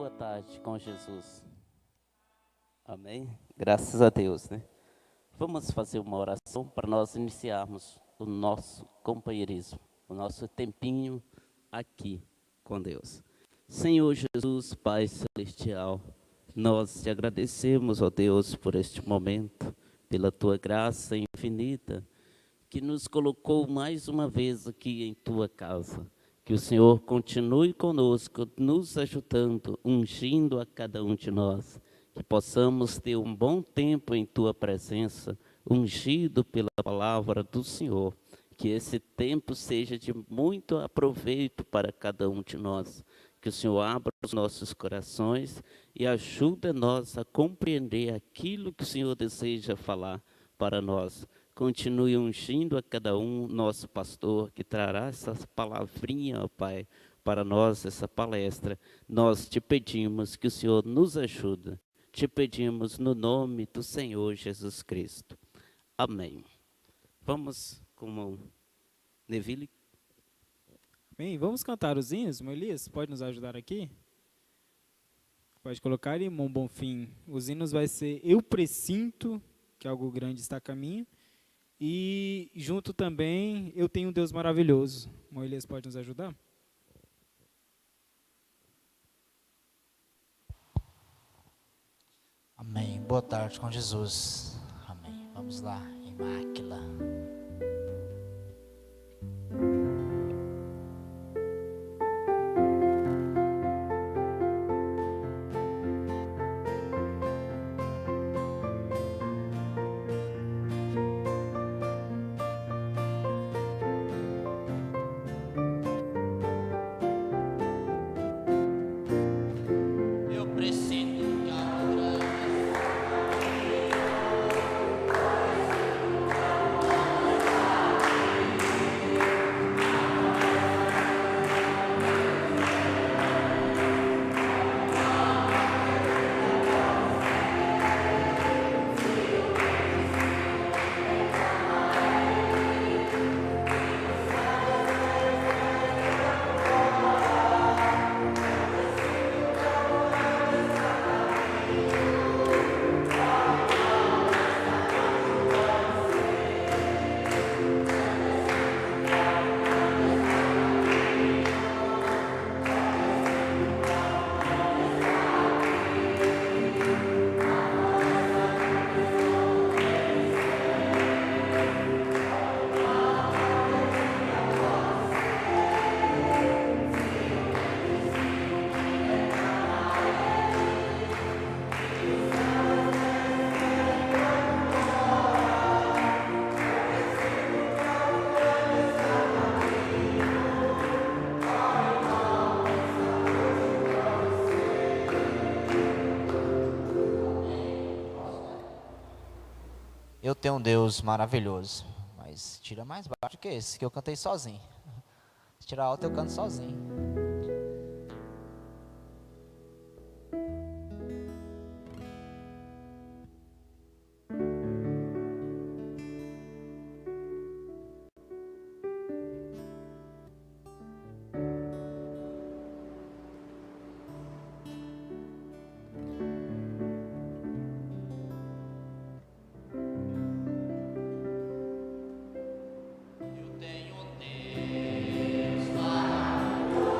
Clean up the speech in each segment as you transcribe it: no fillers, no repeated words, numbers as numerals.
boa tarde com Jesus. Amém? Graças a Deus, né? Vamos fazer uma oração para nós iniciarmos o nosso companheirismo, o nosso tempinho aqui com Deus. Senhor Jesus, Pai Celestial, nós te agradecemos, ó Deus, por este momento, pela tua graça infinita, que nos colocou mais uma vez aqui em tua casa. Que o Senhor continue conosco, nos ajudando, ungindo a cada um de nós. Que possamos ter um bom tempo em tua presença, ungido pela palavra do Senhor. Que esse tempo seja de muito aproveito para cada um de nós. Que o Senhor abra os nossos corações e ajude-nos a compreender aquilo que o Senhor deseja falar para nós. Continue ungindo a cada um, nosso pastor, que trará essa palavrinha, ó Pai, para nós, essa palestra. Nós te pedimos que o Senhor nos ajude. Te pedimos no nome do Senhor Jesus Cristo. Amém. Vamos com o Neville. Bem, vamos cantar os hinos. Elias, pode nos ajudar aqui? Pode colocar aí, Irmão Bonfim. Os hinos vai ser Eu Presinto, que algo grande está a caminho. E junto também, Eu Tenho um Deus Maravilhoso. Irmão Elias, pode nos ajudar? Amém. Boa tarde com Jesus. Amém. Vamos lá, em Máquila. Eu tenho um Deus maravilhoso, mas tira mais baixo que esse, que eu cantei sozinho. Se tirar alto, eu canto sozinho. Eu tenho um Deus maravilhoso.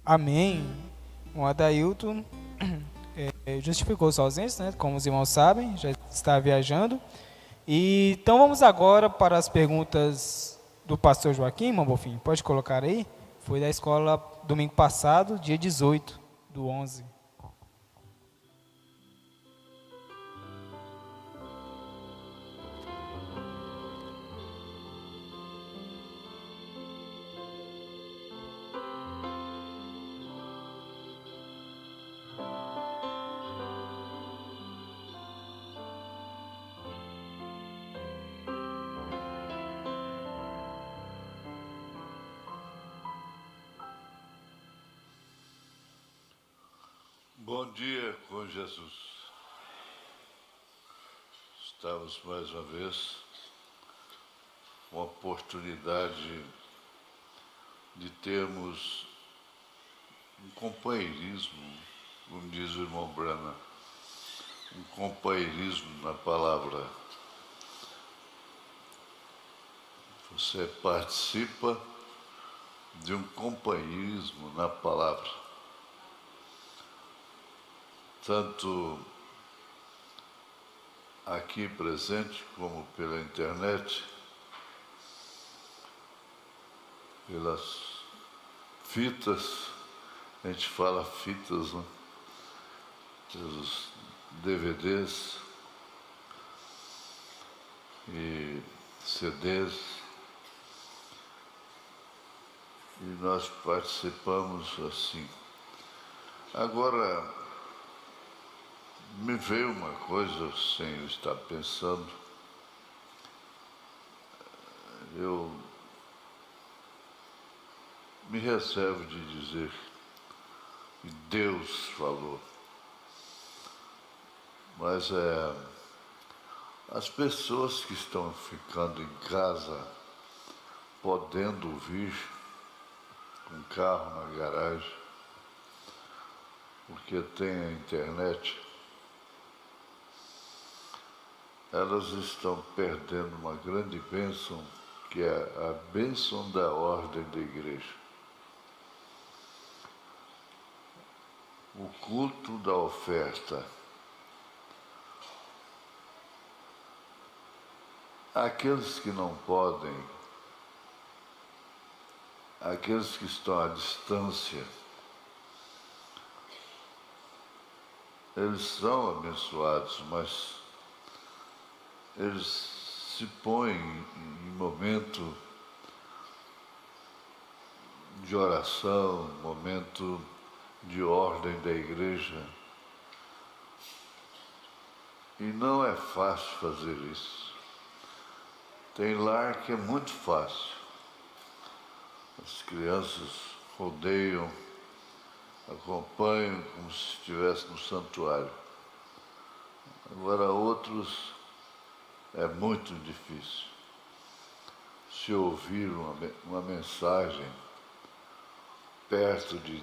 Amém. O Adailton justificou sua ausência, né? Como os irmãos sabem, já está viajando. E, então vamos agora para as perguntas do pastor Joaquim, irmão Bonfim. Pode colocar aí? Foi da escola domingo passado, dia 18/11. Bom dia com Jesus. Estamos mais uma vez com a oportunidade de termos um companheirismo, como diz o irmão Brana, um companheirismo na palavra. Você participa de um companheirismo na palavra. Tanto aqui presente como pela internet, pelas fitas, a gente fala fitas, né? Pelos DVDs e CDs, e nós participamos assim. Agora, me veio uma coisa sem eu estar pensando. Eu me reservo de dizer que Deus falou. Mas as pessoas que estão ficando em casa, podendo ouvir, com carro na garagem, porque tem a internet, elas estão perdendo uma grande bênção, que é a bênção da ordem da igreja. O culto da oferta. Aqueles que não podem, aqueles que estão à distância, eles são abençoados, mas eles se põem em momento de oração, momento de ordem da igreja. E não é fácil fazer isso. Tem lar que é muito fácil. As crianças rodeiam, acompanham como se estivesse no santuário. Agora outros é muito difícil. Se ouvir uma mensagem perto de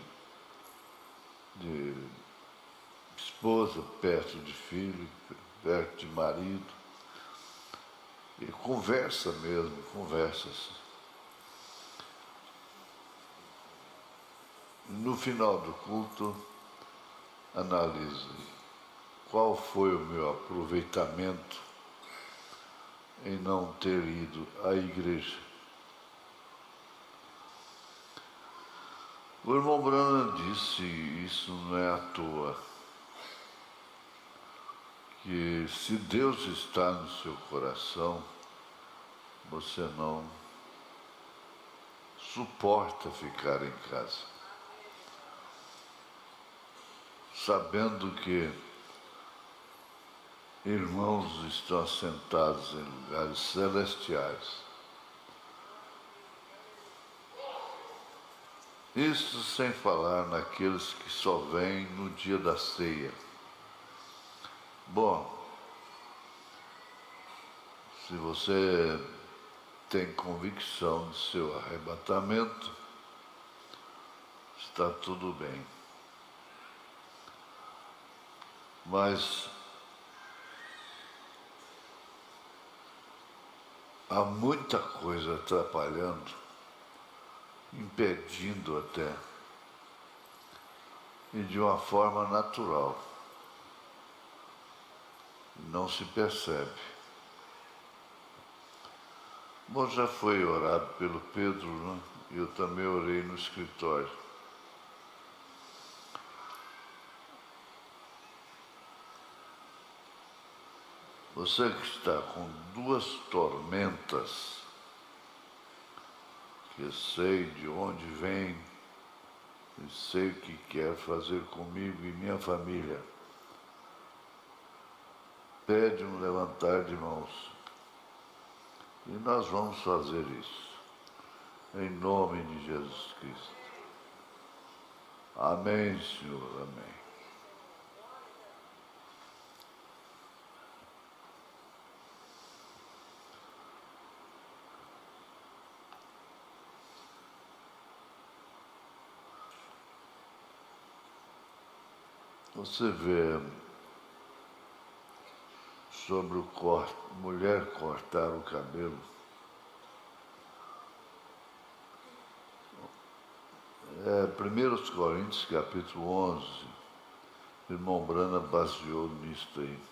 esposa, perto de filho, perto de marido, e conversa mesmo, conversa-se. No final do culto, analise qual foi o meu aproveitamento em não ter ido à igreja. O irmão Branham disse, isso não é à toa, que se Deus está no seu coração, você não suporta ficar em casa, sabendo que irmãos estão assentados em lugares celestiais. Isso sem falar naqueles que só vêm no dia da ceia. Bom, se você tem convicção do seu arrebatamento, está tudo bem. Mas há muita coisa atrapalhando, impedindo até e de uma forma natural. Não se percebe. Bom, já foi orado pelo Pedro, né? Eu também orei no escritório. Você que está com 2 tormentas, que eu sei de onde vem, e sei o que quer fazer comigo e minha família, pede um levantar de mãos. E nós vamos fazer isso, em nome de Jesus Cristo. Amém, Senhor, amém. Você vê sobre o mulher cortar o cabelo. É 1 Coríntios, capítulo 11, o irmão Brana baseou nisso aí.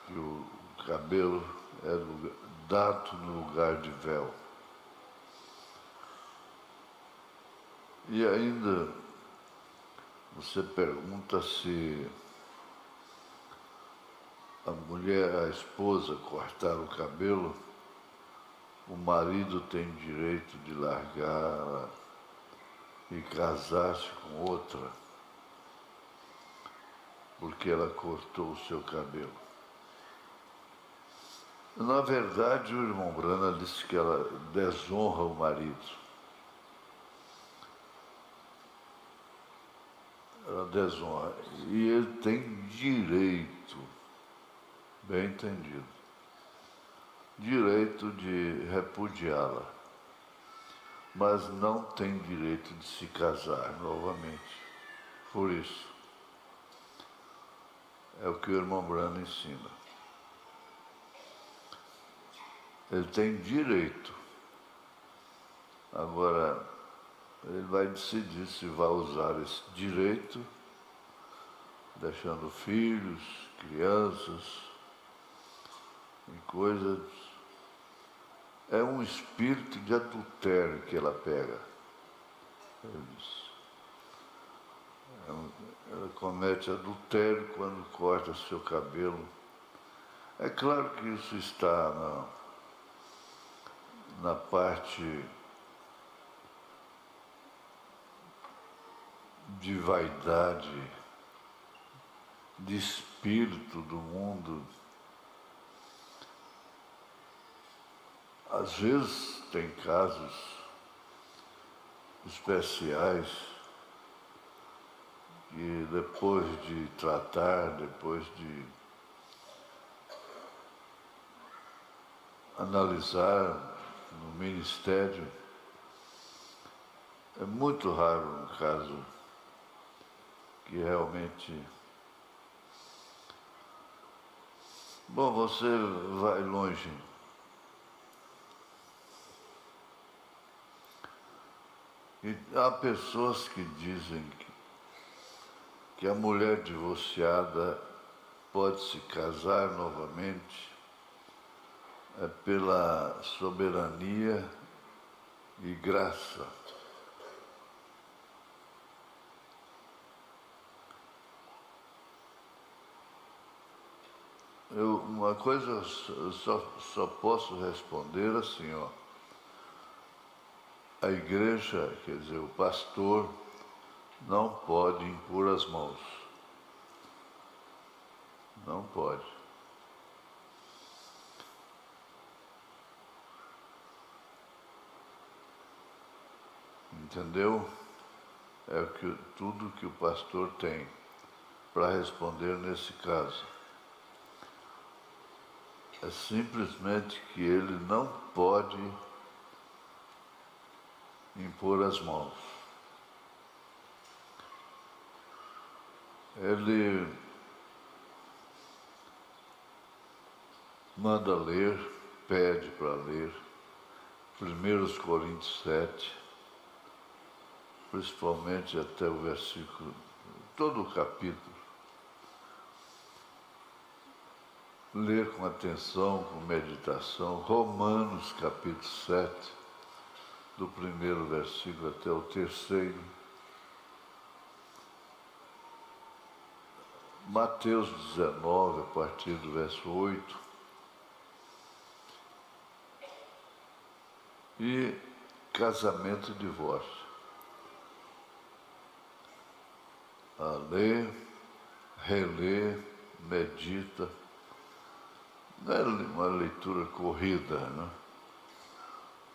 Que o cabelo é dado no lugar de véu. E ainda você pergunta se a mulher, a esposa, cortar o cabelo, o marido tem direito de largar e casar-se com outra, porque ela cortou o seu cabelo. Na verdade, o irmão Brana disse que ela desonra o marido. Ela desonra. E ele tem direito, bem entendido, direito de repudiá-la, mas não tem direito de se casar novamente. Por isso, é o que o irmão Brana ensina. Ele tem direito. Agora, ele vai decidir se vai usar esse direito, deixando filhos, crianças e coisas. É um espírito de adultério que ela pega. Ela comete adultério quando corta seu cabelo. É claro que isso está na parte de vaidade, de espírito do mundo. Às vezes tem casos especiais que depois de tratar, depois de analisar no ministério, é muito raro um caso que realmente... Bom, você vai longe. E há pessoas que dizem que a mulher divorciada pode se casar novamente pela soberania e graça. Uma coisa eu só posso responder assim, ó. A igreja, quer dizer, o pastor, não pode impor as mãos. Não pode. Entendeu? É tudo que o pastor tem para responder nesse caso. É simplesmente que ele não pode impor as mãos. Ele manda ler, pede para ler 1 Coríntios 7, principalmente até o versículo, todo o capítulo. Ler com atenção, com meditação, Romanos capítulo 7, do primeiro versículo até o terceiro. Mateus 19, a partir do verso 8. E casamento e divórcio. A ler, reler, medita. Não é uma leitura corrida, né?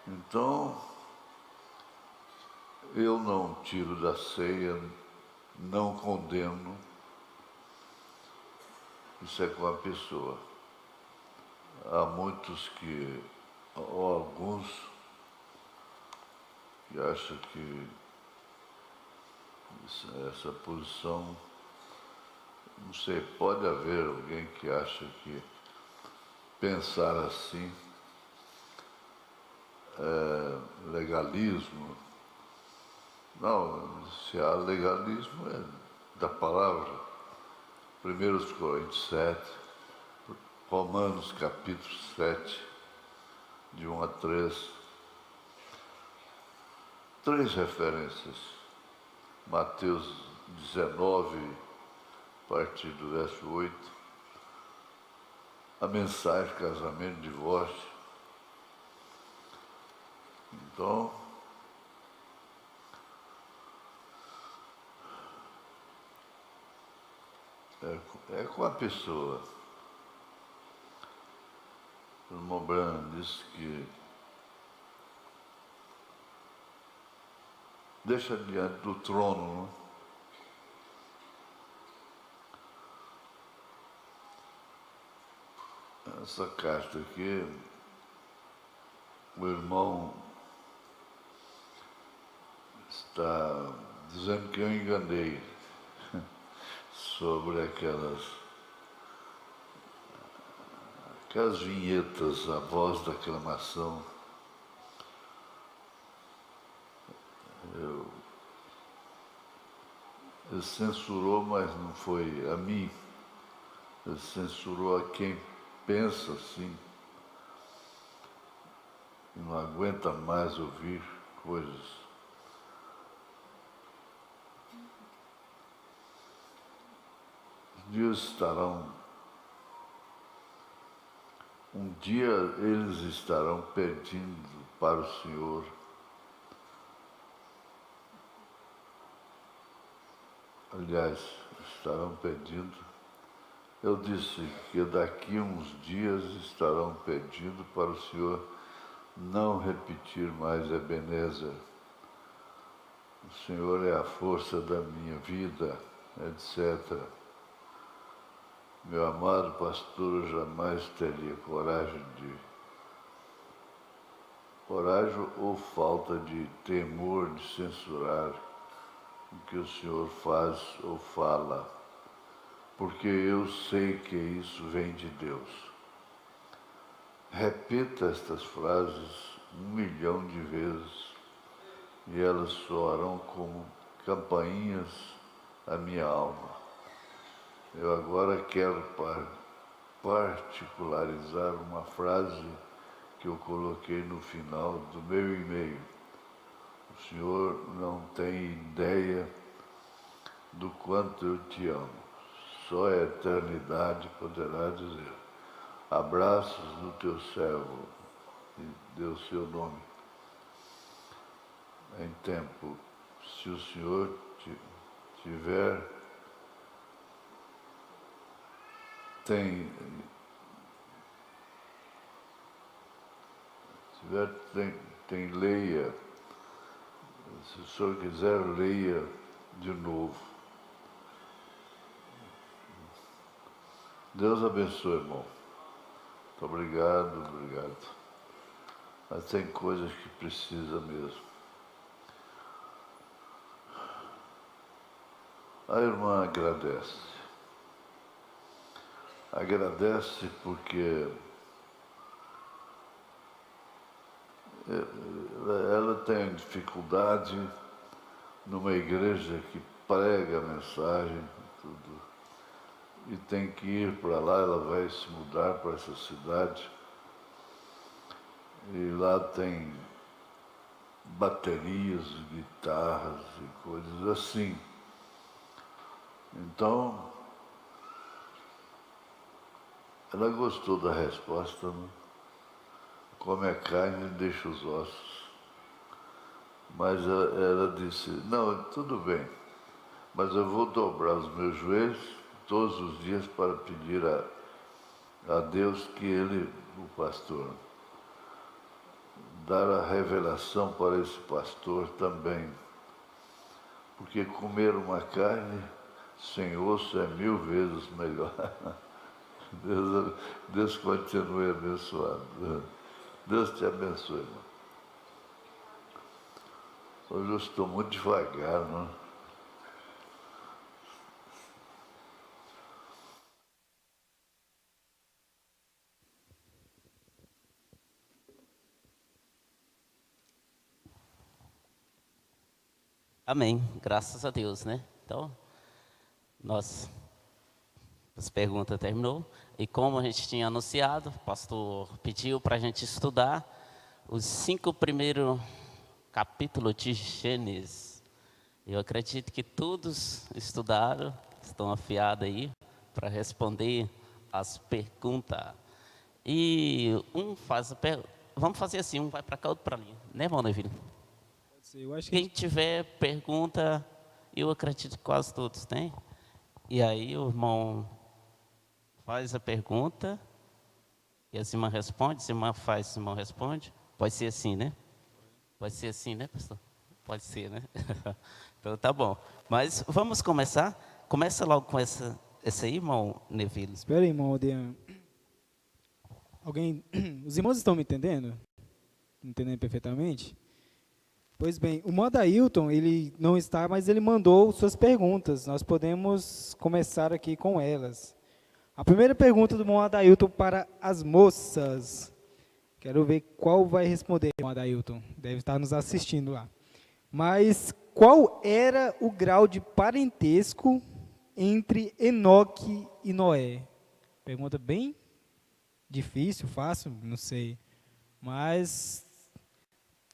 Então, eu não tiro da ceia, não condeno. Isso é com a pessoa. Há muitos que, ou alguns, que acham que essa posição, não sei, pode haver alguém que acha que pensar assim é legalismo. Não, se há legalismo é da palavra. 1 Coríntios 7, Romanos capítulo 7, de 1 a 3. 3 referências. Mateus 19, a partir do verso 8. A mensagem, casamento, divórcio. Então, é com a pessoa. O irmão Branham disse que deixa diante do trono, né? Essa carta aqui, o irmão está dizendo que eu enganei sobre aquelas vinhetas, a voz da aclamação. Ele censurou, mas não foi a mim. Ele censurou a quem pensa assim e não aguenta mais ouvir coisas. Os dias estarão, um dia eles estarão pedindo para o Senhor aliás, estarão pedindo. Eu disse que daqui uns dias estarão pedindo para o Senhor não repetir mais Ebenezer. O Senhor é a força da minha vida, etc. Meu amado pastor, eu jamais teria coragem ou falta de temor de censurar o que o Senhor faz ou fala, porque eu sei que isso vem de Deus. Repita estas frases 1.000.000 de vezes e elas soarão como campainhas à minha alma. Eu agora quero particularizar uma frase que eu coloquei no final do meu e-mail. O Senhor não tem ideia do quanto eu te amo. Só a eternidade poderá dizer. Abraços do teu servo, e deu seu nome. Em tempo, se o Senhor tem leia. Se o Senhor quiser, leia de novo. Deus abençoe, irmão. Muito obrigado. Mas tem coisas que precisa mesmo. A irmã agradece. Agradece porque ela tem dificuldade numa igreja que prega a mensagem, tudo, e tem que ir para lá, ela vai se mudar para essa cidade, e lá tem baterias, guitarras e coisas assim. Então, ela gostou da resposta, né? Come a carne e deixa os ossos. Mas ela disse, não, tudo bem, mas eu vou dobrar os meus joelhos todos os dias para pedir a Deus que Ele, o pastor, dar a revelação para esse pastor também. Porque comer uma carne sem osso é 1000 vezes melhor. Deus continue abençoado. Deus te abençoe, irmão. Hoje eu estou muito devagar, não? Amém. Graças a Deus, né? Então, as perguntas terminou. E como a gente tinha anunciado, o pastor pediu para a gente estudar os 5 primeiros capítulos de Gênesis. Eu acredito que todos estudaram, estão afiados aí para responder as perguntas. E um faz a pergunta. Vamos fazer assim, um vai para cá, outro para ali. Né, irmão Neville? Eu acho Quem tiver pergunta, eu acredito que quase todos têm. E aí o irmão faz a pergunta e a irmã responde, a irmã faz, a irmão responde. Pode ser assim, né? Pode ser assim, né, pastor? Pode ser, né? Então tá bom. Mas vamos começar. Começa logo com essa aí, irmão Neville. Espera aí, irmão Odean. Os irmãos estão me entendendo? Entendendo perfeitamente? Pois bem, o Mandailton, ele não está, mas ele mandou suas perguntas. Nós podemos começar aqui com elas. A primeira pergunta do Mandailton para as moças. Quero ver qual vai responder, Mandailton. Deve estar nos assistindo lá. Mas qual era o grau de parentesco entre Enoque e Noé? Pergunta bem difícil, fácil, não sei. Mas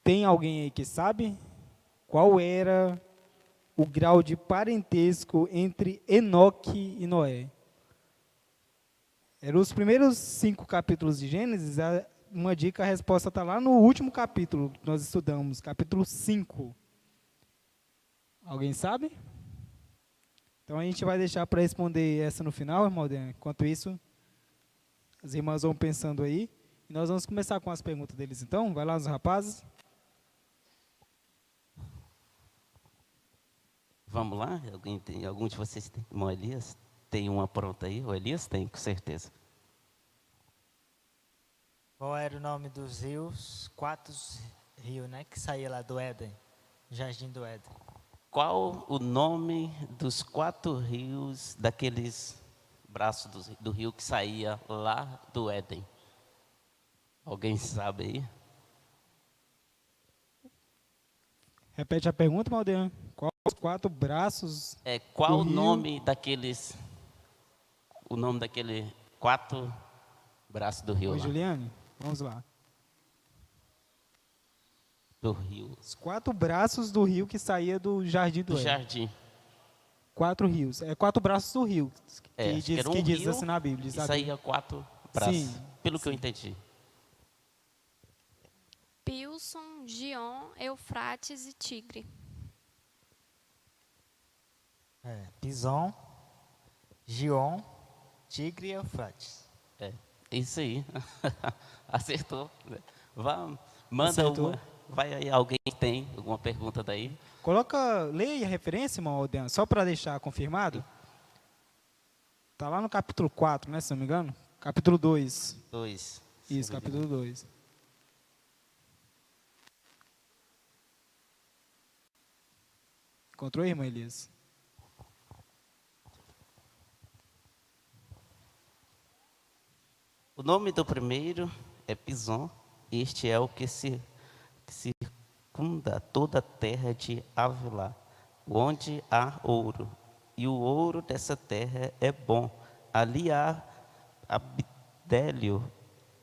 tem alguém aí que sabe qual era o grau de parentesco entre Enoque e Noé? Eram os primeiros 5 capítulos de Gênesis. Uma dica, a resposta está lá no último capítulo que nós estudamos, capítulo 5. Alguém sabe? Então a gente vai deixar para responder essa no final, irmão Dean. Enquanto isso, as irmãs vão pensando aí. E nós vamos começar com as perguntas deles então. Vai lá, os rapazes. Vamos lá? Algum de vocês tem? Irmão Elias? Tem uma pronta aí? O Elias tem, com certeza. Qual era o nome dos rios? 4 rios, né? Que saía lá do Éden, Jardim do Éden. Qual o nome dos 4 rios, daqueles braços do rio que saía lá do Éden? Alguém sabe aí? Repete a pergunta, Maldean. Qual os 4 braços Qual do o rio? nome daqueles 4 braços do rio Oi, lá? Juliane, vamos lá. Do rio. Os 4 braços do rio que saía do Jardim do Do Éden. jardim. 4 rios. 4 braços do rio, Acho que era um diz rio assim na Bíblia. e Diz a Bíblia. saía 4 braços. Sim, Pelo que eu entendi. Pilson, Gion, Eufrates e Tigre. Pison, Gion, Tigre e Eufrates. Isso aí. Acertou. Manda Acertou. uma. Vai aí, alguém tem alguma pergunta daí? Leia a referência, irmão Aldean, só para deixar confirmado. Está lá no capítulo 4, né, se não me engano? Capítulo 2. 2. Isso, capítulo 2. Encontrou, irmã Elias? O nome do primeiro é Pison. Este é o que circunda toda a terra de Ávila, onde há ouro, e o ouro dessa terra é bom. Ali há a bidélio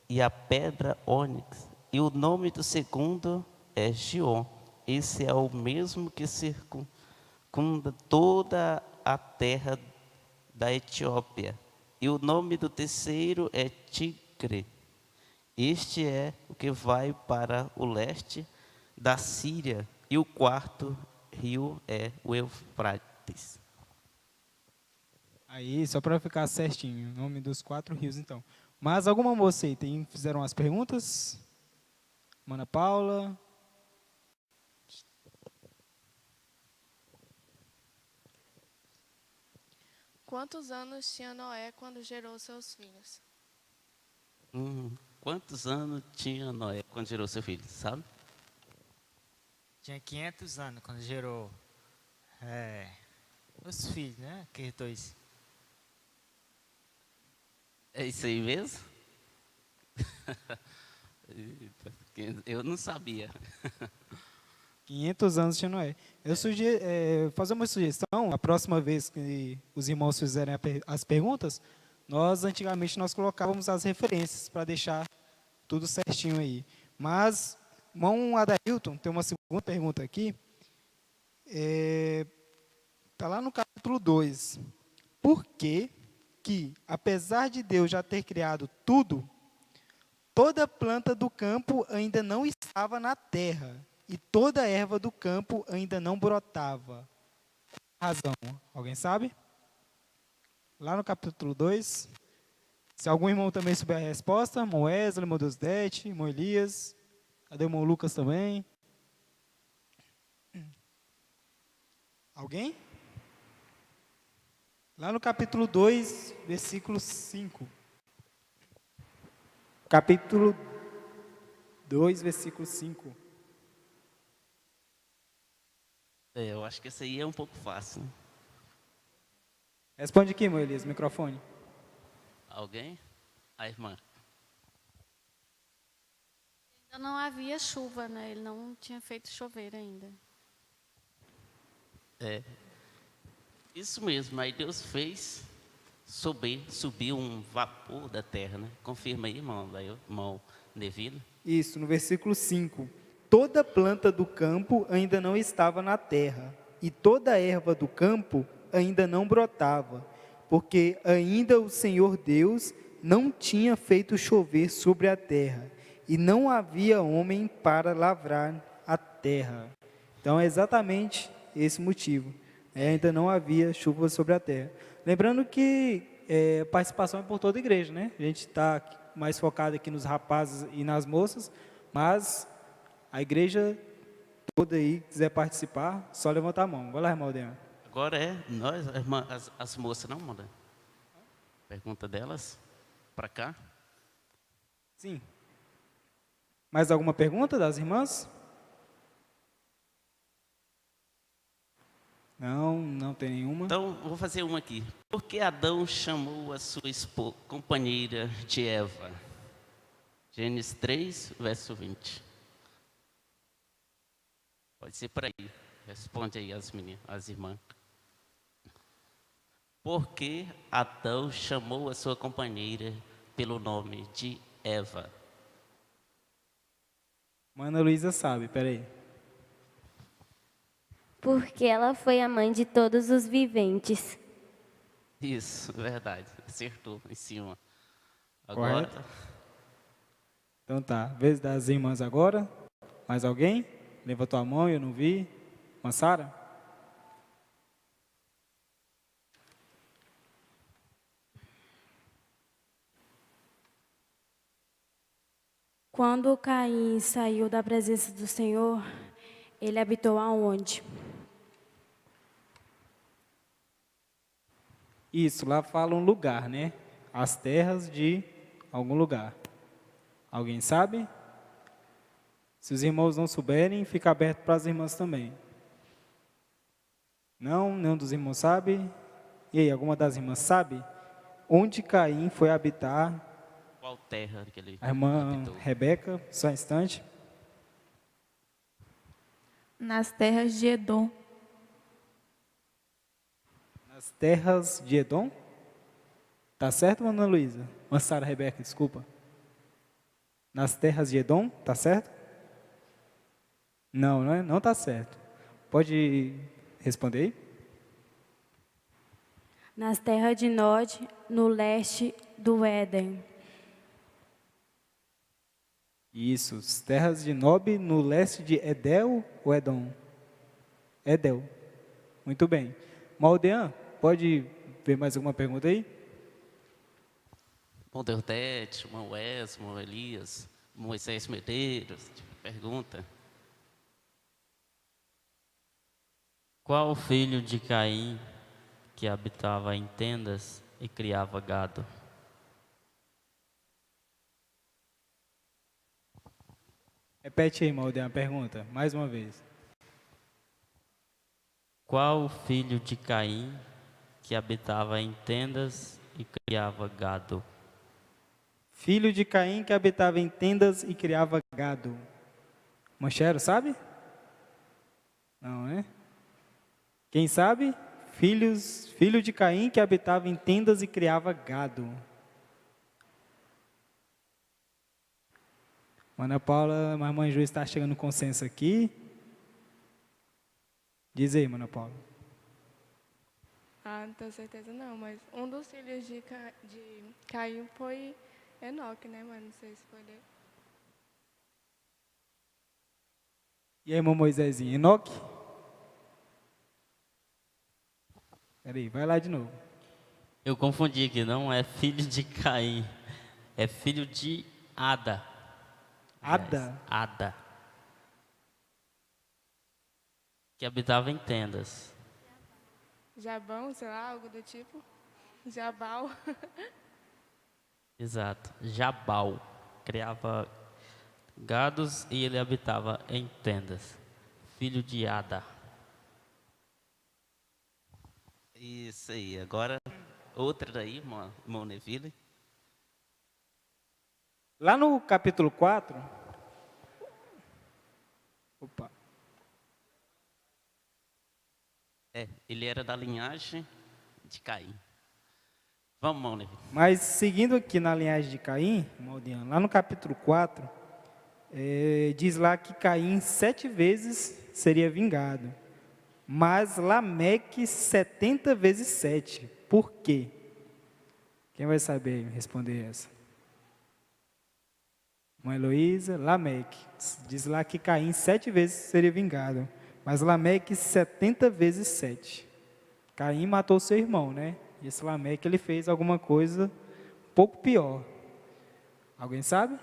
e a pedra ônix, e o nome do segundo é Gion. Esse é o mesmo que circunda toda a terra da Etiópia. E o nome do terceiro é Tigre. Este é o que vai para o leste da Síria. E o quarto rio é o Eufrates. Aí, só para ficar certinho, o nome dos 4 rios, então. Mas alguma moça aí fizeram as perguntas? Mana Paula? Quantos anos tinha Noé quando gerou seus filhos? Quantos anos tinha Noé quando gerou seu filho, sabe? Tinha 500 anos quando gerou os filhos, né? Aqueles dois. É isso aí mesmo? Eu não sabia. 500 anos tinha Noé. Eu fazer uma sugestão, a próxima vez que os irmãos fizerem as perguntas, antigamente nós colocávamos as referências para deixar tudo certinho aí. Mas, irmão Adailton, tem uma segunda pergunta aqui. Está lá no capítulo 2. Por que, apesar de Deus já ter criado tudo, toda planta do campo ainda não estava na terra e toda erva do campo ainda não brotava? Razão. Alguém sabe? Lá no capítulo 2. Se algum irmão também souber a resposta, irmão Wesley, irmão Deusdete, irmão Elias, cadê o irmão Lucas também? Alguém? Lá no capítulo 2, versículo 5. Capítulo 2, versículo 5. Eu acho que esse aí é um pouco fácil, né? Responde aqui, irmão Elias, microfone. Alguém? A irmã. Ainda não havia chuva, né? Ele não tinha feito chover ainda. Isso mesmo, aí Deus fez subir um vapor da terra, né? Confirma aí, irmão Neville. Isso, no versículo 5. Toda planta do campo ainda não estava na terra, e toda erva do campo ainda não brotava, porque ainda o Senhor Deus não tinha feito chover sobre a terra, e não havia homem para lavrar a terra. Então é exatamente esse motivo. Ainda não havia chuva sobre a terra. Lembrando que a participação é por toda a igreja, né? A gente está mais focado aqui nos rapazes e nas moças, mas a igreja toda aí, quiser participar, só levantar a mão. Vai lá, irmão Aldeano. Agora nós, as moças não mandam. Pergunta delas, para cá. Sim. Mais alguma pergunta das irmãs? Não tem nenhuma. Então, vou fazer uma aqui. Por que Adão chamou a sua companheira de Eva? Gênesis 3, verso 20. Pode ser por aí. Responde aí as irmãs. Por que Adão chamou a sua companheira pelo nome de Eva? Ana Luísa sabe, peraí. Porque ela foi a mãe de todos os viventes. Isso, verdade. Acertou em cima. Agora, Correto. Então tá, vez das irmãs agora. Mais alguém? Levantou a mão, eu não vi. Massara? Quando Caim saiu da presença do Senhor, ele habitou aonde? Isso, lá fala um lugar, né? As terras de algum lugar. Alguém sabe? Se os irmãos não souberem, fica aberto para as irmãs também. Não, nenhum dos irmãos sabe. E aí, alguma das irmãs sabe? Onde Caim foi habitar? qual terra que ele A irmã habitou? Rebeca, só um instante. Nas terras de Edom. Nas terras de Edom? Tá certo, Ana Luísa? Sara Rebeca, desculpa. Nas terras de Edom, tá certo? Não, não é? Não tá certo. Pode responder aí? Nas terras de Nod, no leste do Éden. Isso, as terras de Nob, no leste de Edel ou Edom? Edel. Muito bem. Maldean, pode ver mais alguma pergunta aí? Bom, Deudete, Moés, Elias, Moisés Medeiros, pergunta. Qual o filho de Caim que habitava em tendas e criava gado? Repete aí, Maldean, a pergunta, mais uma vez. Qual o filho de Caim que habitava em tendas e criava gado? Filho de Caim que habitava em tendas e criava gado. Manchero, sabe? Não, né? Quem sabe? Filho de Caim que habitava em tendas e criava gado. Ana Paula, mas Mãe Ju está chegando no consenso aqui. Diz aí, Ana Paula. Ah, não tenho certeza não, mas um dos filhos de Caim foi Enoque, né? Mas não sei se foi dele. E aí, irmão Moisésinho, Enoque? Peraí, vai lá de novo. Eu confundi aqui, não é filho de Caim, é filho de Ada. Ada? Ada. Que habitava em tendas. Jabão, sei lá, algo do tipo. Jabal. Exato. Jabal. Criava gados e ele habitava em tendas. Filho de Ada. Isso aí. Agora, outra daí, irmão Neville. Lá no capítulo 4. Opa. Ele era da linhagem de Caim. Vamos, irmão Neville. Mas seguindo aqui na linhagem de Caim, Maldean, lá no capítulo 4, diz lá que Caim 7 vezes seria vingado. Mas Lameque 70 vezes 7. Por quê? Quem vai saber responder essa? Mãe Heloísa, Lameque. Diz lá que Caim 7 vezes seria vingado. Mas Lameque 70 vezes 7. Caim matou seu irmão, né? E esse Lameque, ele fez alguma coisa um pouco pior. Alguém sabe?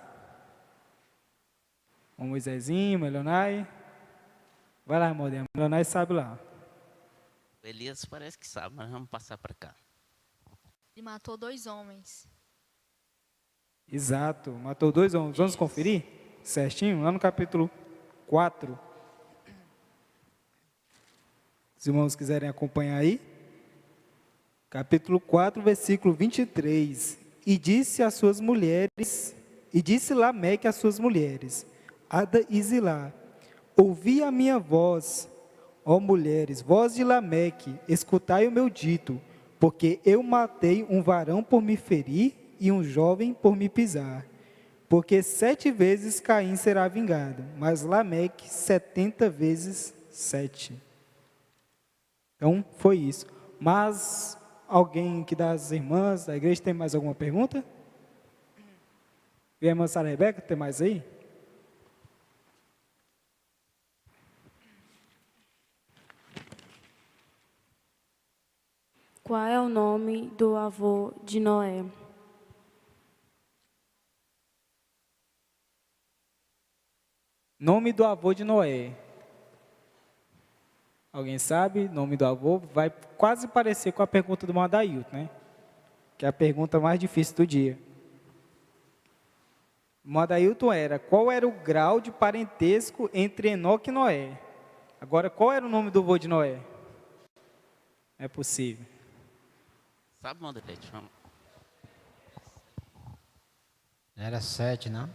O Moisésinho, Melionai. Vai lá, irmão. Melionai sabe lá. O Elias parece que sabe, mas vamos passar para cá. Ele matou 2 homens. Exato, matou 2 homens. Vamos conferir certinho? Lá no capítulo 4. Se os irmãos quiserem acompanhar aí. Capítulo 4, versículo 23. E disse às suas mulheres, e disse Lameque às suas mulheres, Ada e Zilá, ouvi a minha voz, ó mulheres, voz de Lameque, escutai o meu dito, porque eu matei um varão por me ferir e um jovem por me pisar. Porque 7 vezes Caim será vingado, mas Lameque 70 vezes 7. Então, foi isso. Mas, alguém que das irmãs da igreja tem mais alguma pergunta? E a irmã Sara Rebeca, tem mais aí? Qual é o nome do avô de Noé? Nome do avô de Noé. Alguém sabe? Nome do avô vai quase parecer com a pergunta do Madailton, né? Que é a pergunta mais difícil do dia. O Madailton era, qual era o grau de parentesco entre Enoque e Noé? Agora, qual era o nome do avô de Noé? É possível. Sabe, irmão Deudete? Vamos. Era 7, não?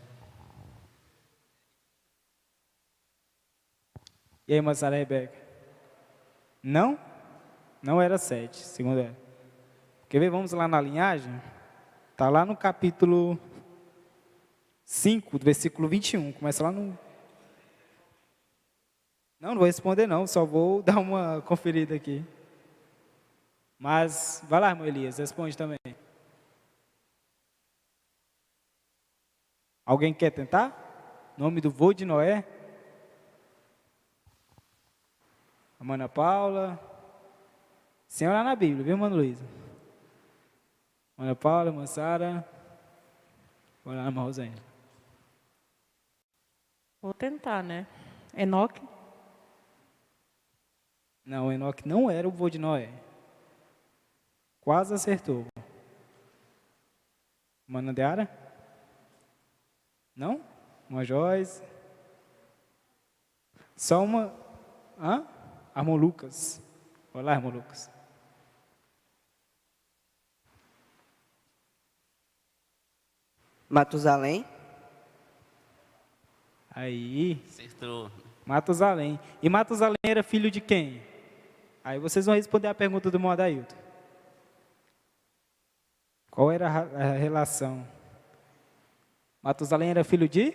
E aí, irmã Sara Rebeca? Não? Não era Sete, segundo ela. Quer ver? Vamos lá na linhagem? Está lá no capítulo 5, do versículo 21. Começa lá no... Não vou responder não, só vou dar uma conferida aqui. Mas, vai lá, irmão Elias, responde também. Alguém quer tentar? Nome do vô de Noé? A Mana Paula. Sem olhar na Bíblia, viu, Mano Luiz? Mana Paula, Mana Sara. Olha lá, Irmã Rosângela. Vou tentar, né? Enoque? Não, Enoque não era o vô de Noé. Quase acertou. Mana Deara? Não? Uma Joyce? Só uma... Hã? Irmão Lucas. Olá, irmão Lucas. Matusalém. Aí. Acertou. Matusalém. E Matusalém era filho de quem? Aí vocês vão responder a pergunta do Modailton. Qual era a relação? Matusalém era filho de?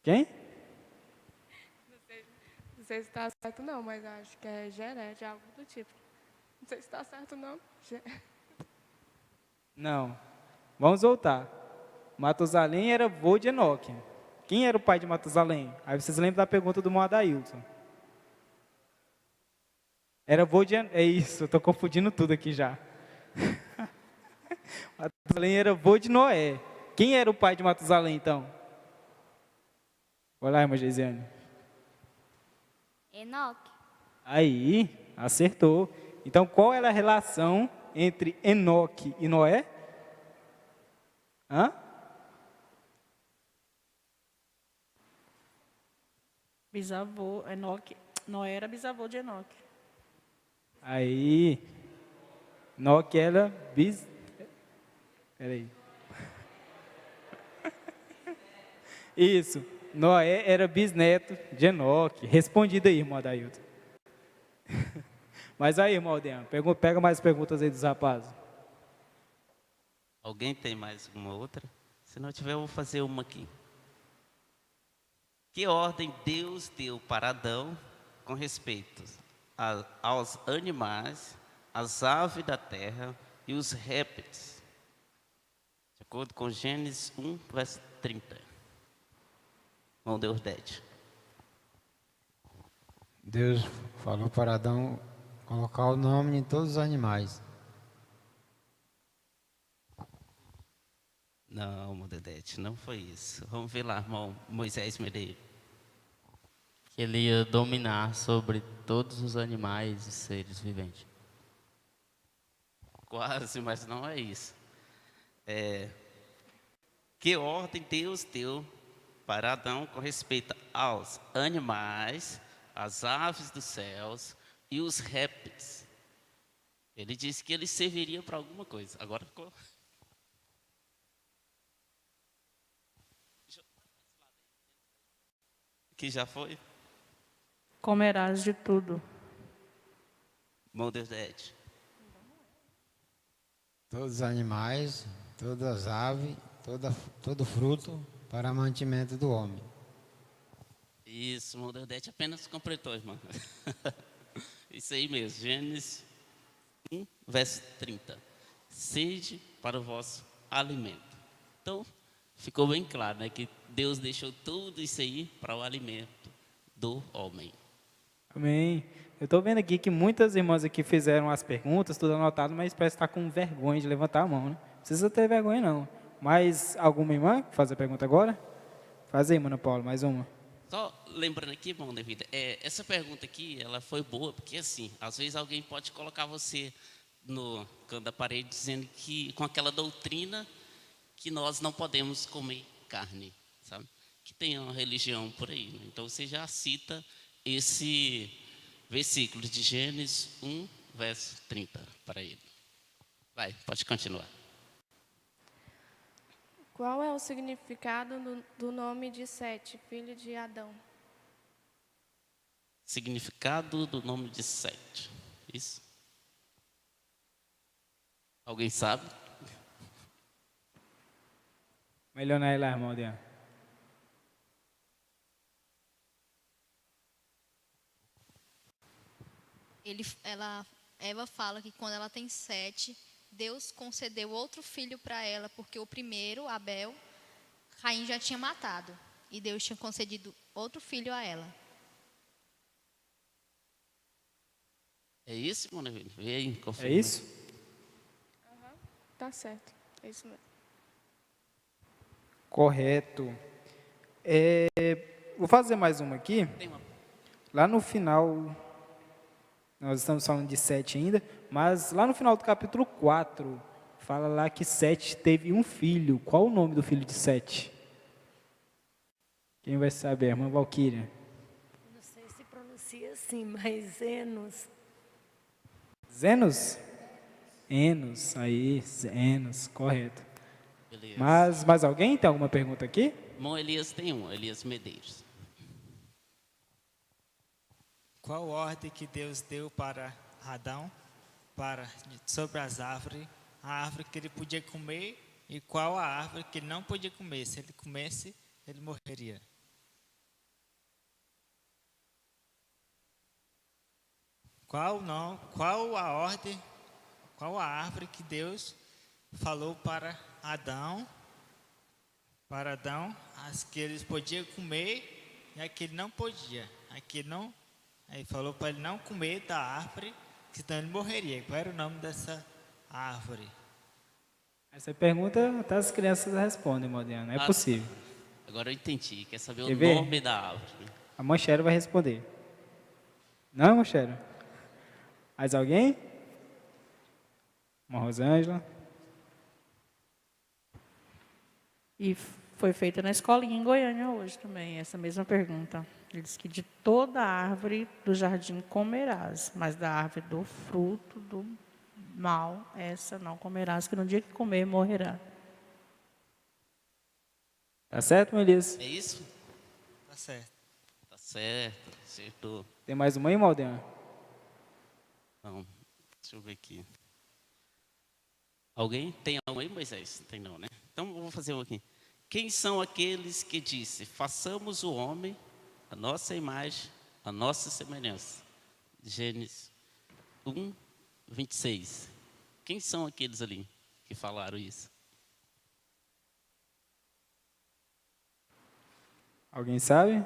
Quem? Não sei se está certo não, mas acho que é Gerete, algo do tipo. Não sei se está certo não. Não. Vamos voltar. Matusalém era vô de Enoque. Quem era o pai de Matusalém? Aí vocês lembram da pergunta do Modailton. Era vô de... É isso, eu estou confundindo tudo aqui já. Matusalém era vô de Noé. Quem era o pai de Matusalém, então? Olha lá, irmã Geisiane. Enoque. Aí, acertou. Então, qual era a relação entre Enoque e Noé? Hã? Bisavô, Enoque. Noé era bisavô de Enoque. Aí, Enoque era Peraí. Isso. Noé era bisneto de Enoque. Respondido aí, irmão Adailton. Mas aí, irmão Aldeano, pega mais perguntas aí dos rapazes. Alguém tem mais uma outra? Se não tiver, eu vou fazer uma aqui. Que ordem Deus deu para Adão com respeito aos animais, às aves da terra e os répteis? De acordo com Gênesis 1, verso 30. Irmão Deusdete. Deus falou para Adão colocar o nome em todos os animais. Não, irmão Deusdete, não foi isso. Vamos ver lá, irmão Moisés Medeiros. Que ele ia dominar sobre todos os animais e seres viventes. Quase, mas não é isso. Que ordem Deus deu para Adão com respeito aos animais, às aves dos céus e os répteis? Ele disse que ele serviria para alguma coisa. Agora ficou... Que já foi? Comerás de tudo. Irmão Deusdete. Todos os animais, todas as aves, todo fruto para mantimento do homem. Isso, irmão Deusdete apenas completou, irmão. Isso aí mesmo, Gênesis 1, verso 30. Sede para o vosso alimento. Então, ficou bem claro, né, que Deus deixou tudo isso aí para o alimento do homem. Amém. Eu estou vendo aqui que muitas irmãs aqui fizeram as perguntas, tudo anotado, mas parece estar com vergonha de levantar a mão, né? Não precisa ter vergonha, não. Mais alguma irmã que faz a pergunta agora? Faz aí, Mana Paula, mais uma. Só lembrando aqui, irmão David, essa pergunta aqui, ela foi boa, porque assim, às vezes alguém pode colocar você no canto da parede dizendo que, com aquela doutrina, que nós não podemos comer carne, sabe? Que tem uma religião por aí, né? Então você já cita esse versículo de Gênesis 1, verso 30 para ele. Vai, pode continuar. Qual é o significado do nome de Sete, filho de Adão? Significado do nome de Sete. Isso. Alguém sabe? Melhor não é lá, irmão Adriano. Eva fala que quando ela tem 7, Deus concedeu outro filho para ela, porque o primeiro, Abel, Caim já tinha matado. E Deus tinha concedido outro filho a ela. É isso, mano? Vê aí, É confirma. isso? Tá certo. É isso mesmo. Correto. Vou fazer mais uma aqui. Lá no final, nós estamos falando de 7 ainda, mas lá no final do capítulo 4, fala lá que 7 teve um filho. Qual o nome do filho de 7? Quem vai saber? Irmã Valquíria. Não sei se pronuncia assim, mas Enos. Zenos? Enos, aí, Zenos, correto. Beleza. Mas mais alguém tem alguma pergunta aqui? Irmão Elias tem um, Elias Medeiros. Qual ordem que Deus deu para Adão sobre as árvores? A árvore que ele podia comer e qual a árvore que ele não podia comer? Se ele comesse, ele morreria. Qual a ordem, qual a árvore que Deus falou para Adão, as que eles podiam comer e a que ele não podia, aí falou para ele não comer da árvore, senão ele morreria. Qual era o nome dessa árvore? Essa pergunta até as crianças respondem, Modiano, é possível. Agora eu entendi, quer saber Quer o ver? nome da árvore. A Manchero vai responder. Não, Manchero? Mais alguém? Uma Rosângela? E foi feita na escolinha em Goiânia hoje também, essa mesma pergunta. Ele diz que de toda árvore do jardim comerás, mas da árvore do fruto do mal, essa não comerás, que no dia que comer, morrerá. Tá certo, Elias? É isso? Tá certo. Tá certo, acertou. Tem mais uma aí, Maldeano? Não, deixa eu ver aqui. Alguém tem alguma aí, Moisés? Tem não, né? Então eu vou fazer uma aqui. Quem são aqueles que disse, façamos o homem, a nossa imagem, a nossa semelhança? Gênesis 1, 26. Quem são aqueles ali que falaram isso? Alguém sabe?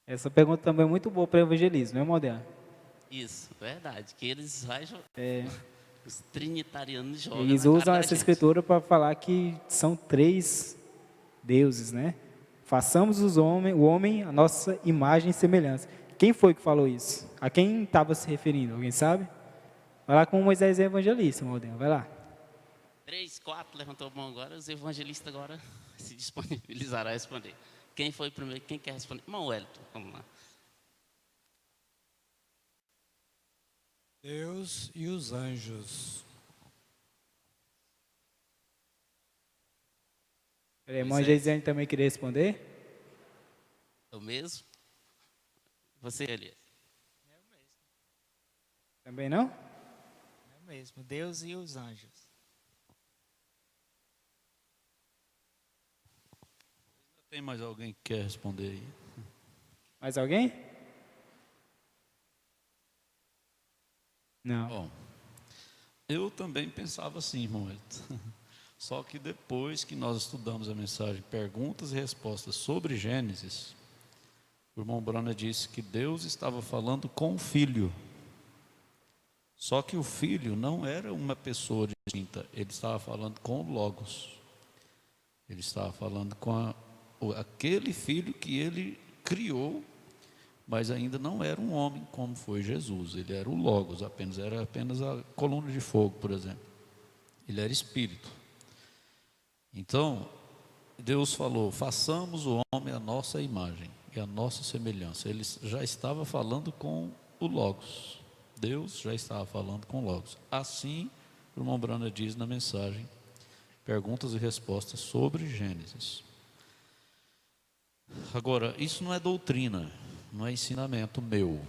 Essa pergunta também é muito boa para evangelismo, não é, Maldeano? Isso, verdade. Que eles rajam, os trinitarianos jogam Eles na cara usam da essa gente. escritura para falar que são 3 deuses, né? Façamos o homem a nossa imagem e semelhança. Quem foi que falou isso? A quem estava se referindo? Alguém sabe? Vai lá com Moisés é evangelista, Maldeano, vai lá. 3, 4, levantou a mão agora. Os evangelistas agora se disponibilizaram a responder. Quem foi primeiro? Quem quer responder? Irmão Wellington, vamos lá. Deus e os anjos. A irmã Geisiane também queria responder? É o mesmo? Você, Elias? É o mesmo. Também não? É o mesmo. Deus e os anjos. Tem mais alguém que quer responder aí? Mais alguém? Não. Bom, eu também pensava assim, irmão Elton. Só que depois que nós estudamos a mensagem Perguntas e Respostas sobre Gênesis, o irmão Brana disse que Deus estava falando com o Filho. Só que o Filho não era uma pessoa distinta, ele estava falando com o Logos. Ele estava falando com aquele Filho que ele criou, mas ainda não era um homem como foi Jesus. Ele era o Logos, era apenas a coluna de fogo, por exemplo. Ele era Espírito. Então, Deus falou, façamos o homem a nossa imagem e a nossa semelhança. Ele já estava falando com o Logos. Deus já estava falando com o Logos. Assim, o irmão Brana diz na mensagem, Perguntas e Respostas sobre Gênesis. Agora, isso não é doutrina, não é ensinamento meu.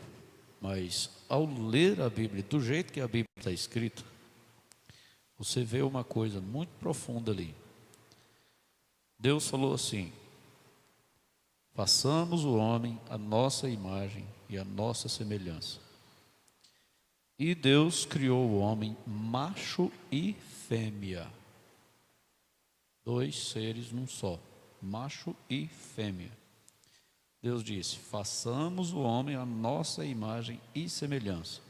Mas ao ler a Bíblia, do jeito que a Bíblia está escrita, você vê uma coisa muito profunda ali. Deus falou assim: façamos o homem à nossa imagem e à nossa semelhança. E Deus criou o homem macho e fêmea. 2 seres num só, macho e fêmea. Deus disse: façamos o homem à nossa imagem e semelhança.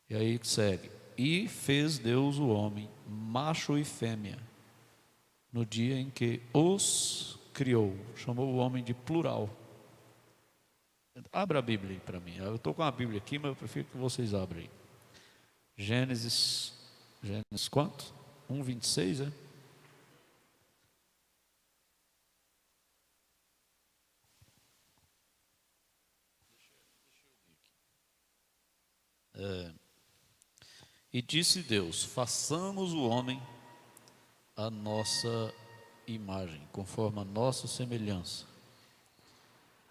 E aí segue: e fez Deus o homem macho e fêmea, no dia em que os criou. Chamou o homem de plural. Abra a Bíblia aí para mim. Eu estou com a Bíblia aqui, mas eu prefiro que vocês abram aí. Gênesis quanto? 1:26, é? E disse Deus: façamos o homem à nossa imagem, conforme a nossa semelhança.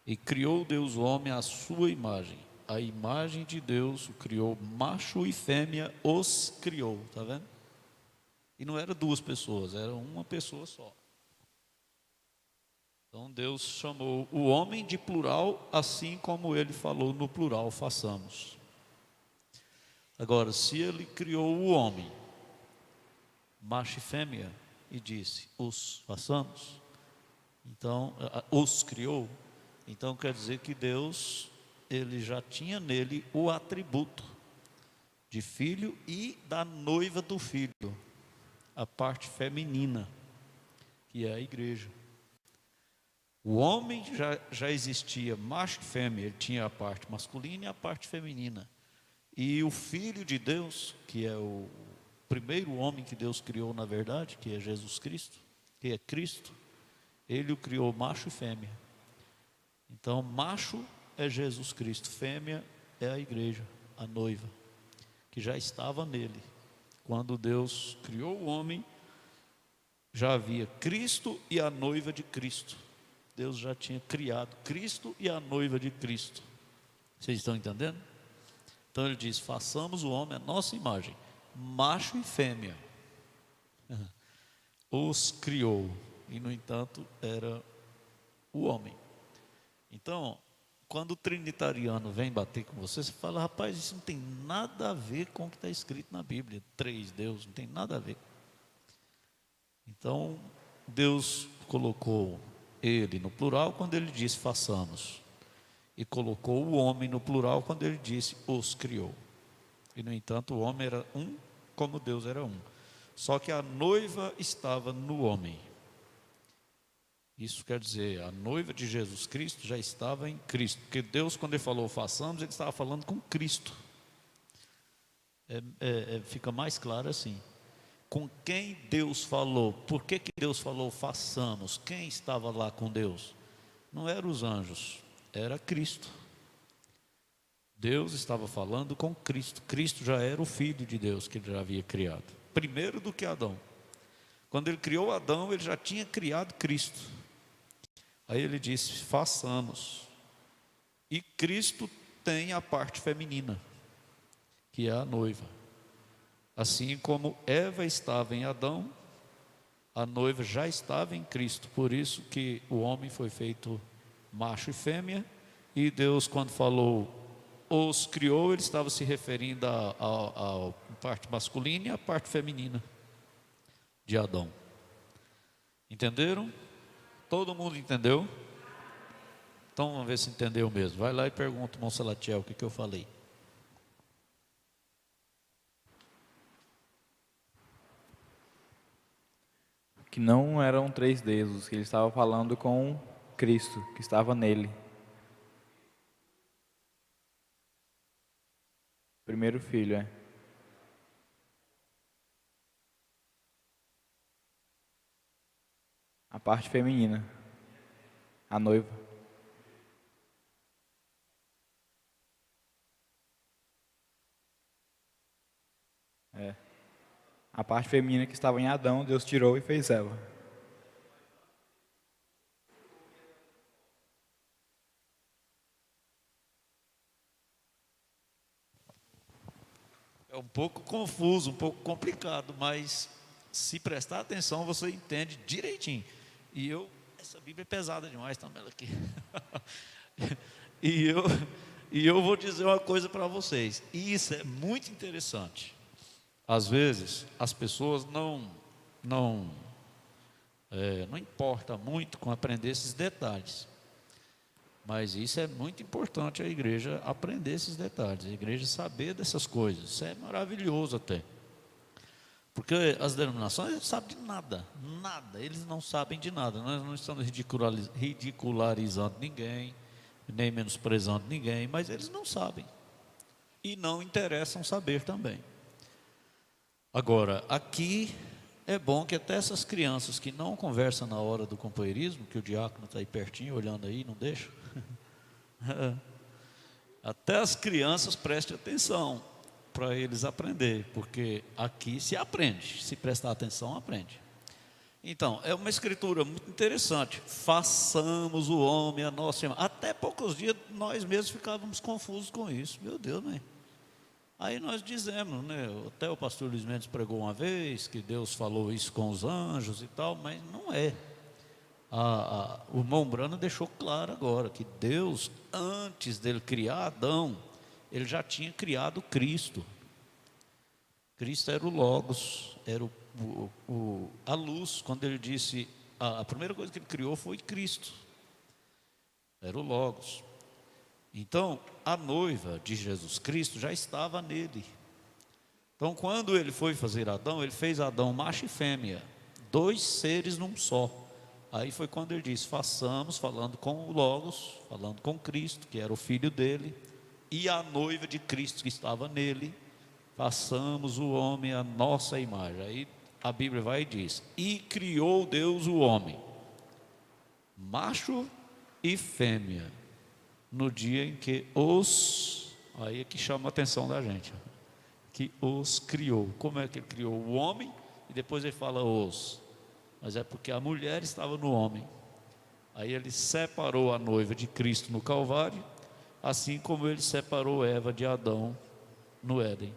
E criou Deus o homem à sua imagem. A imagem de Deus o criou, macho e fêmea os criou, tá vendo? E não era 2 pessoas, era uma pessoa só. Então Deus chamou o homem de plural, assim como ele falou no plural: façamos. Agora, se ele criou o homem, macho e fêmea, e disse: os façamos, então, os criou, então quer dizer que Deus, ele já tinha nele o atributo de filho e da noiva do filho, a parte feminina, que é a igreja. O homem já existia macho e fêmea, ele tinha a parte masculina e a parte feminina. E o Filho de Deus, que é o primeiro homem que Deus criou na verdade, que é Jesus Cristo, que é Cristo, ele o criou macho e fêmea. Então, macho é Jesus Cristo, fêmea é a igreja, a noiva, que já estava nele. Quando Deus criou o homem, já havia Cristo e a noiva de Cristo. Deus já tinha criado Cristo e a noiva de Cristo. Vocês estão entendendo? Então ele diz: façamos o homem à nossa imagem, macho e fêmea. Os criou, e no entanto era o homem. Então, quando o trinitariano vem bater com você, você fala: rapaz, isso não tem nada a ver com o que está escrito na Bíblia. 3 Deus, não tem nada a ver. Então, Deus colocou ele no plural quando ele disse façamos, e colocou o homem no plural quando ele disse os criou. E no entanto o homem era um como Deus era um, só que a noiva estava no homem. Isso quer dizer, a noiva de Jesus Cristo já estava em Cristo, porque Deus, quando ele falou façamos, ele estava falando com Cristo. Fica mais claro assim. Com quem Deus falou? Por que Deus falou façamos? Quem estava lá com Deus? Não eram os anjos, era Cristo. Deus estava falando com Cristo. Cristo já era o Filho de Deus que ele já havia criado, primeiro do que Adão. Quando ele criou Adão, ele já tinha criado Cristo. Aí ele disse façamos. E Cristo tem a parte feminina, que é a noiva. Assim como Eva estava em Adão, a noiva já estava em Cristo. Por isso que o homem foi feito macho e fêmea. E Deus, quando falou os criou, ele estava se referindo à parte masculina e à parte feminina de Adão. Entenderam? Todo mundo entendeu? Então vamos ver se entendeu mesmo. Vai lá e pergunta ao irmão Salatiel o que eu falei. Que não eram 3 deuses, que ele estava falando com Cristo, que estava nele. Primeiro filho, é. A parte feminina, a noiva. É. A parte feminina que estava em Adão, Deus tirou e fez Eva. É um pouco confuso, um pouco complicado, mas se prestar atenção, você entende direitinho. Essa Bíblia é pesada demais também aqui. E eu vou dizer uma coisa para vocês. E isso é muito interessante. Às vezes, as pessoas não importa muito com aprender esses detalhes. Mas isso é muito importante, a igreja aprender esses detalhes, a igreja saber dessas coisas. Isso é maravilhoso até. Porque as denominações não sabem de nada, eles não sabem de nada. Nós não estamos ridicularizando ninguém, nem menosprezando ninguém, mas eles não sabem. E não interessam saber também. Agora, aqui é bom que até essas crianças que não conversam na hora do companheirismo, que o diácono está aí pertinho, olhando aí, não deixa. Até as crianças prestem atenção para eles aprender, porque aqui se aprende, se prestar atenção, aprende. Então, é uma escritura muito interessante. Façamos o homem a nossa imagem. Até poucos dias nós mesmos ficávamos confusos com isso. Meu Deus, né? Aí nós dizemos, né? Até o pastor Luiz Mendes pregou uma vez que Deus falou isso com os anjos e tal, mas não é. O irmão Brano deixou claro agora que Deus, antes dele criar Adão, ele já tinha criado Cristo. Cristo era o Logos, era a luz. Quando ele disse, a primeira coisa que ele criou foi Cristo, era o Logos. Então, a noiva de Jesus Cristo já estava nele. Então, quando ele foi fazer Adão, ele fez Adão macho e fêmea, 2 seres num só. Aí foi quando ele disse, façamos, falando com o Logos, falando com Cristo, que era o filho dele, e a noiva de Cristo que estava nele, façamos o homem à nossa imagem. Aí a Bíblia vai e diz, e criou Deus o homem, macho e fêmea, no dia em que aí é que chama a atenção da gente, que os criou. Como é que ele criou o homem? E depois ele fala mas é porque a mulher estava no homem. Aí ele separou a noiva de Cristo no Calvário, assim como ele separou Eva de Adão no Éden.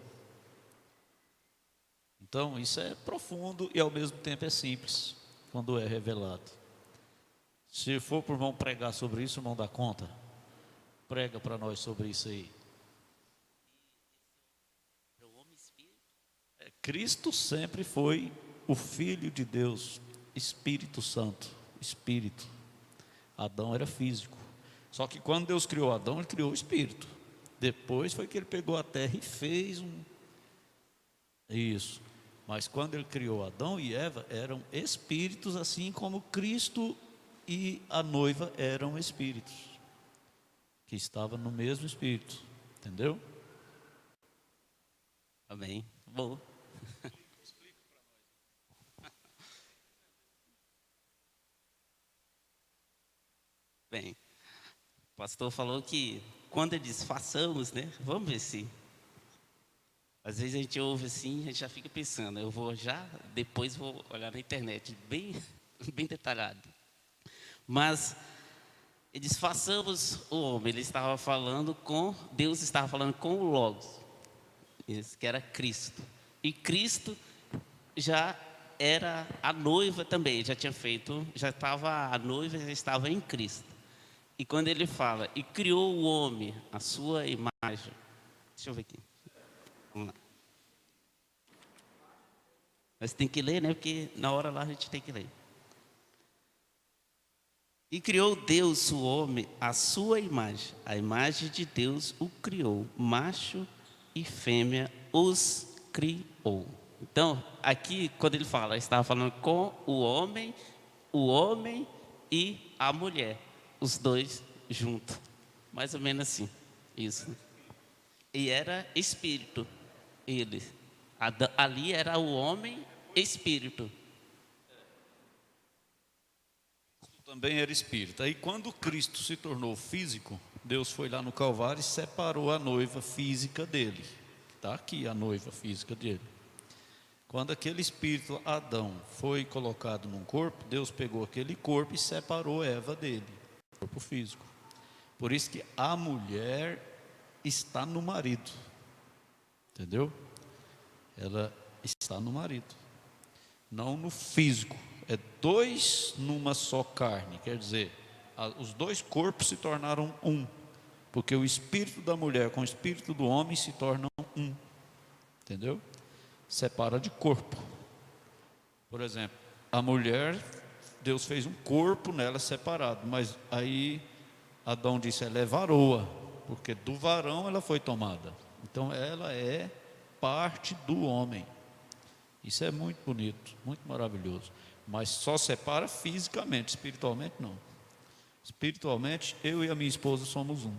Então isso é profundo e ao mesmo tempo é simples, quando é revelado. Se for para o irmão pregar sobre isso, o irmão dá conta? Prega para nós sobre isso aí. Cristo sempre foi o Filho de Deus, Espírito Santo, Espírito. Adão era físico. Só que quando Deus criou Adão, ele criou o Espírito. Depois foi que ele pegou a terra e fez isso. Mas quando ele criou Adão e Eva, eram espíritos, assim como Cristo e a noiva eram espíritos, que estavam no mesmo Espírito. Entendeu? Amém. Bom. Bem, o pastor falou que quando ele diz façamos, né? Vamos ver se. Às vezes a gente ouve assim, a gente já fica pensando, depois vou olhar na internet, bem detalhado. Mas ele diz, façamos o homem. Ele estava falando Deus estava falando com o Logos, que era Cristo. E Cristo já era a noiva também, a noiva já estava em Cristo. E quando ele fala, e criou o homem, a sua imagem. Deixa eu ver aqui. Vamos lá. Mas tem que ler, né? Porque na hora lá a gente tem que ler. E criou Deus o homem, a sua imagem. A imagem de Deus o criou. Macho e fêmea os criou. Então, aqui, quando ele fala, estava falando com o homem e a mulher. Os dois juntos. Mais ou menos assim. Isso. E era espírito. Ali era o homem espírito. Também era espírito. Aí quando Cristo se tornou físico, Deus foi lá no Calvário e separou a noiva física dele. Está aqui a noiva física dele. Quando aquele espírito Adão foi colocado num corpo, Deus pegou aquele corpo e separou Eva dele, corpo físico. Por isso que a mulher está no marido, entendeu? ela está no marido, não no físico. É dois numa só carne, quer dizer, os dois corpos se tornaram um, porque o espírito da mulher com o espírito do homem se tornam um, entendeu? Separa de corpo. Por exemplo, a mulher, Deus fez um corpo nela separado, mas aí Adão disse, ela é varoa, porque do varão ela foi tomada. Então ela é parte do homem. Isso é muito bonito, muito maravilhoso. Mas só separa fisicamente, espiritualmente não. Espiritualmente, eu e a minha esposa somos um.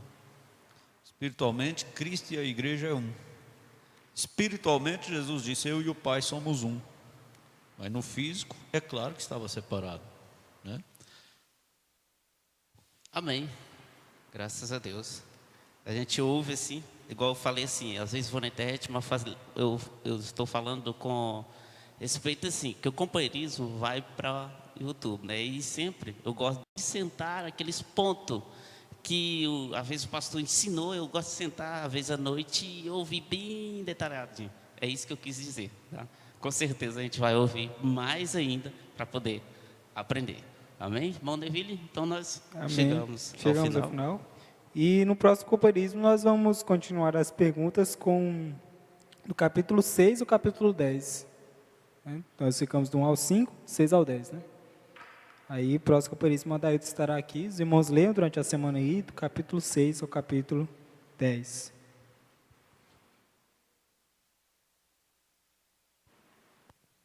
Espiritualmente, Cristo e a igreja é um. Espiritualmente, Jesus disse, eu e o Pai somos um. Mas no físico, é claro que estava separado, né? Amém. Graças a Deus. A gente ouve assim, igual eu falei assim, às vezes vou na internet, mas eu estou falando com respeito assim, que o companheirismo vai para YouTube, né? E sempre eu gosto de sentar aqueles pontos que às vezes o pastor ensinou, eu gosto de sentar, às vezes à noite, e ouvir bem detalhadinho. É isso que eu quis dizer, tá? Com certeza a gente vai ouvir mais ainda para poder aprender. Amém? Irmão Neville, então nós chegamos ao final. E no próximo companheirismo nós vamos continuar as perguntas com do capítulo 6 ao capítulo 10. Né? Nós ficamos do 1 ao 5, 6 ao 10. Né? Aí, próximo companheirismo, o Adailton estará aqui. Os irmãos leiam durante a semana aí, do capítulo 6 ao capítulo 10.